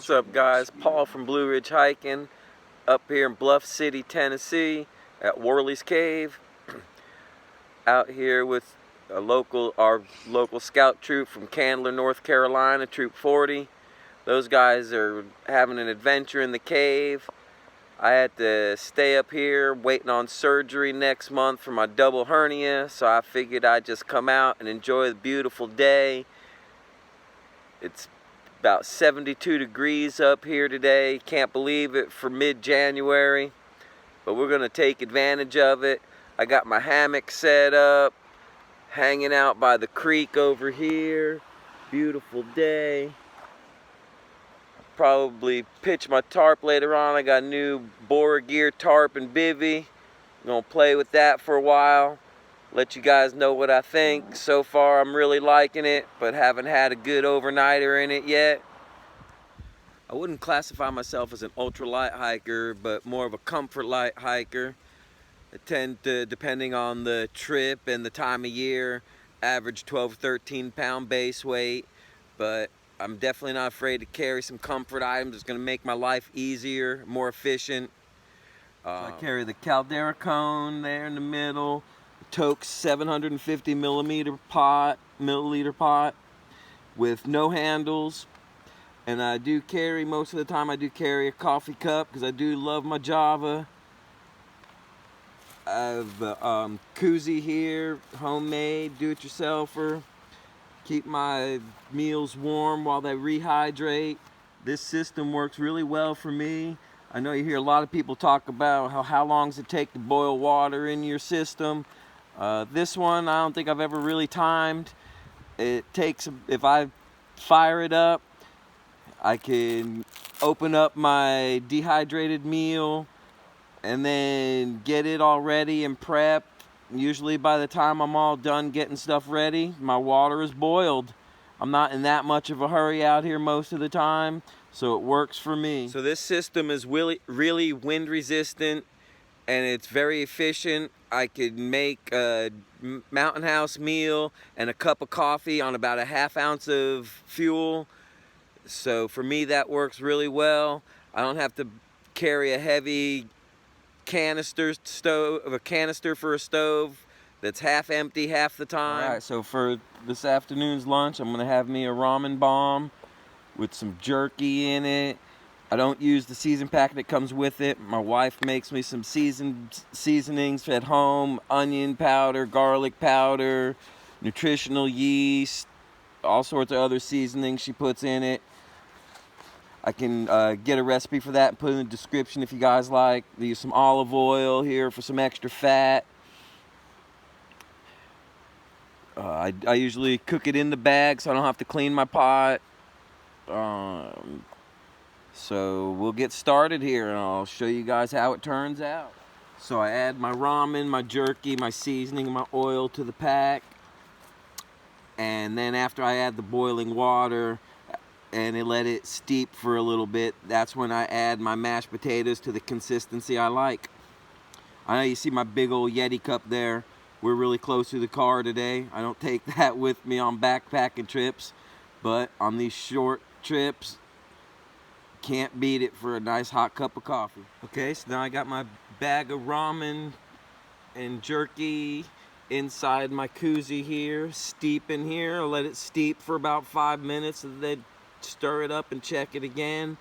What's up, guys? Paul from Blue Ridge Hiking up here in Bluff City, Tennessee at Worley's Cave. Out here with our local scout troop from Candler, North Carolina, Troop 40. Those guys are having an adventure in the cave. I had to stay up here waiting on surgery next month for my double hernia, so I figured I'd just come out and enjoy the beautiful day. It's about 72 degrees up here today. Can't believe it for mid-January, but we're gonna take advantage of it. I got my hammock set up, hanging out by the creek over here. Beautiful day. Probably pitch my tarp later on. I got a new Bora Gear tarp and bivvy. I'm gonna play with that for a while. Let you guys know what I think. So far I'm really liking it, but haven't had a good overnighter in it yet. I wouldn't classify myself as an ultralight hiker, but more of a comfort light hiker. I tend to, depending on the trip and the time of year, average 12 or 13 pound base weight, but I'm definitely not afraid to carry some comfort items. It's going to make my life easier, more efficient. So I carry the Caldera cone there in the middle, Toke's 750 milliliter pot with no handles, and I do carry, most of the time I do carry a coffee cup because I do love my Java. I have a koozie here, homemade, do-it-yourselfer. Keep my meals warm while they rehydrate. This system works really well for me. I know you hear a lot of people talk about how long does it take to boil water in your system. This one, I don't think I've ever really timed. It takes, if I fire it up, I can open up my dehydrated meal and then get it all ready and prepped. Usually by the time I'm all done getting stuff ready, my water is boiled. I'm not in that much of a hurry out here most of the time, so it works for me. So this system is really wind resistant, and it's very efficient. I could make a Mountain House meal and a cup of coffee on about a ½ ounce of fuel. So for me that works really well. I don't have to carry a heavy canister for a stove that's half empty half the time. Alright, so for this afternoon's lunch I'm gonna have me a Ramen Bomb with some jerky in it. I don't use the season packet that comes with it. My wife makes me some seasonings at home, onion powder, garlic powder, nutritional yeast, all sorts of other seasonings she puts in it. I can get a recipe for that and put it in the description if you guys like. They use some olive oil here for some extra fat. I usually cook it in the bag so I don't have to clean my pot. So we'll get started here and I'll show you guys how it turns out. So I add my ramen, my jerky, my seasoning, my oil to the pack. And then after I add the boiling water and let it steep for a little bit, that's when I add my mashed potatoes to the consistency I like. I know you see my big old Yeti cup there. We're really close to the car today. I don't take that with me on backpacking trips, but on these short trips, can't beat it for a nice hot cup of coffee. Okay, so now I got my bag of ramen and jerky inside my koozie here, steeping here. I'll let it steep for about 5 minutes and then stir it up and check it again.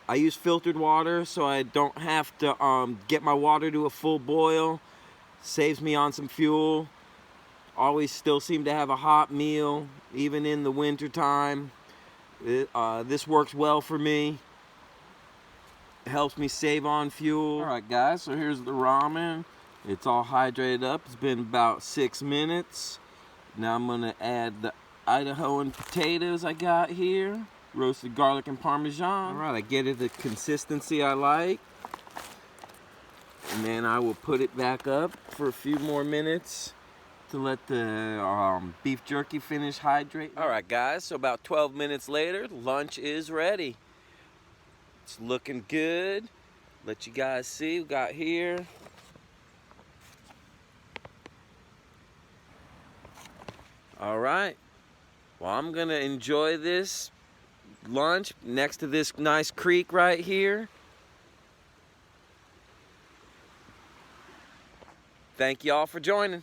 I use filtered water so I don't have to get my water to a full boil. Saves me on some fuel. Always still seem to have a hot meal even in the winter time. This works well for me. It helps me save on fuel. Alright guys, so here's the ramen. It's all hydrated up. It's been about 6 minutes. Now I'm gonna add the Idahoan potatoes I got here. Roasted garlic and Parmesan. Alright, I get it the consistency I like. And then I will put it back up for a few more minutes to let the beef jerky finish hydrate. Alright guys, so about 12 minutes later, lunch is ready. It's looking good. Let you guys see, we got here. Alright, well I'm gonna enjoy this lunch next to this nice creek right here. Thank y'all for joining.